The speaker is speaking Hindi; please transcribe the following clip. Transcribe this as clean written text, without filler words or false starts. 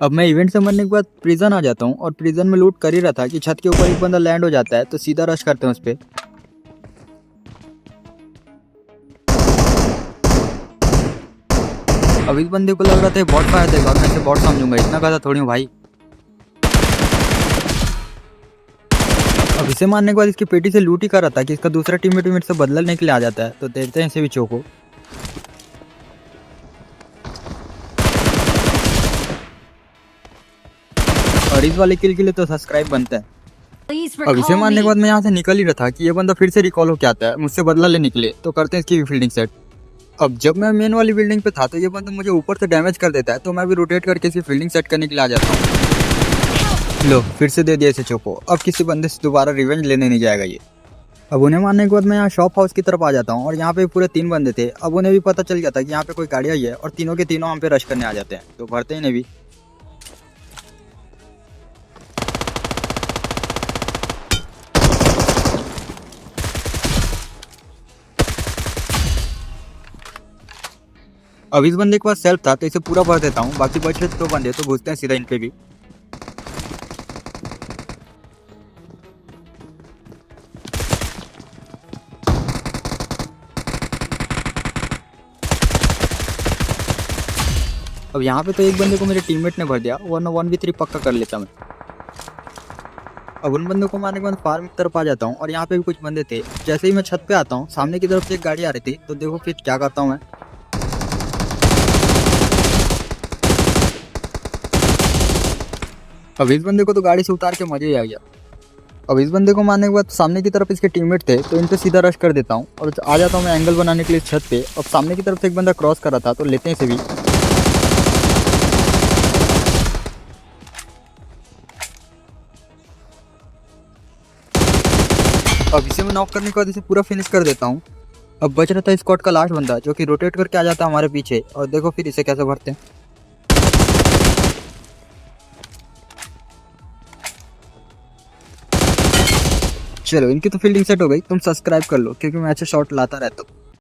अब मैं इवेंट से मरने के बाद प्रिजन आ जाता हूँ और प्रिजन में लूट कर ही रहा था कि छत के ऊपर एक बंदा लैंड हो जाता है, तो सीधा रश करते हैं उस पर। अब इस बंदे को लग रहा था बॉट फायर देगा और मैं इसे बॉट समझूंगा, इतना कहा थोड़ी हूँ भाई। अब इसे मारने के बाद इसकी पेटी से लूट ही कर रहा था कि इसका दूसरा टीममेट से बदला लेने के लिए आ जाता है, तो देखते हैं इसे भी चोको। और इस वाले किल के लिए तो सब्सक्राइब बनता है। अब इसे मारने के बाद मैं यहाँ से निकल ही रहा था कि ये बंदा फिर से रिकॉल होके आता है मुझसे बदला लेने के लिए, तो करते हैं इसकी फील्डिंग सेट। अब जब मैं मेन वाली बिल्डिंग पे था तो ये बंदा मुझे ऊपर से डैमेज कर देता है, तो मैं भी रोटेट करके इसकी फील्डिंग सेट करने के लिए आ जाता हूँ। लो फिर से दे दिया इसे चोको। अब किसी बंदे से दोबारा रिवेंज लेने नहीं जाएगा ये। अब उन्हें मारने के बाद मैं यहाँ शॉप हाउस की तरफ आ जाता हूँ और यहाँ पे पूरे 3 बंदे थे। अब उन्हें भी पता चल गया था कि यहाँ पे कोई गाड़ी आई है और तीनों के तीनों हम पे रश करने आ जाते हैं, तो भरते इन्हें भी। अब इस बंदे के पास सेल्फ था तो इसे पूरा भर देता हूँ, बाकी बचे 2 बंदे तो घुसते हैं सीधा इन पे भी। अब यहाँ पे तो एक बंदे को मेरे टीममेट ने भर दिया, वरना 1v3 पक्का कर लेता मैं। अब उन बंदों को मारने के बाद फार्म की तरफ आ जाता हूँ और यहाँ पे भी कुछ बंदे थे। जैसे ही मैं छत पे आता हूँ सामने की तरफ से एक गाड़ी आ रही थी, तो देखो फिर क्या करता हूँ मैं। अब इस बंदे को तो गाड़ी से उतार के मजे ही आ गया। अब इस बंदे को मारने के बाद सामने की तरफ इसके टीममेट थे, तो इन पे सीधा रश कर देता हूँ और आ जाता हूँ मैं एंगल बनाने के लिए छत पे। अब सामने की तरफ से एक बंदा क्रॉस कर रहा था, तो लेते हैं इसे भी। अब इसे मैं नॉक करने के बाद इसे पूरा फिनिश कर देता हूँ। अब बच रहा था स्क्वाड का लास्ट बंदा जो कि रोटेट करके आ जाता है हमारे पीछे, और देखो फिर इसे कैसे भरते हैं। चलो इनकी तो फील्डिंग सेट हो गई, तुम सब्सक्राइब कर लो क्योंकि मैं अच्छे शॉट लाता रहता हूँ।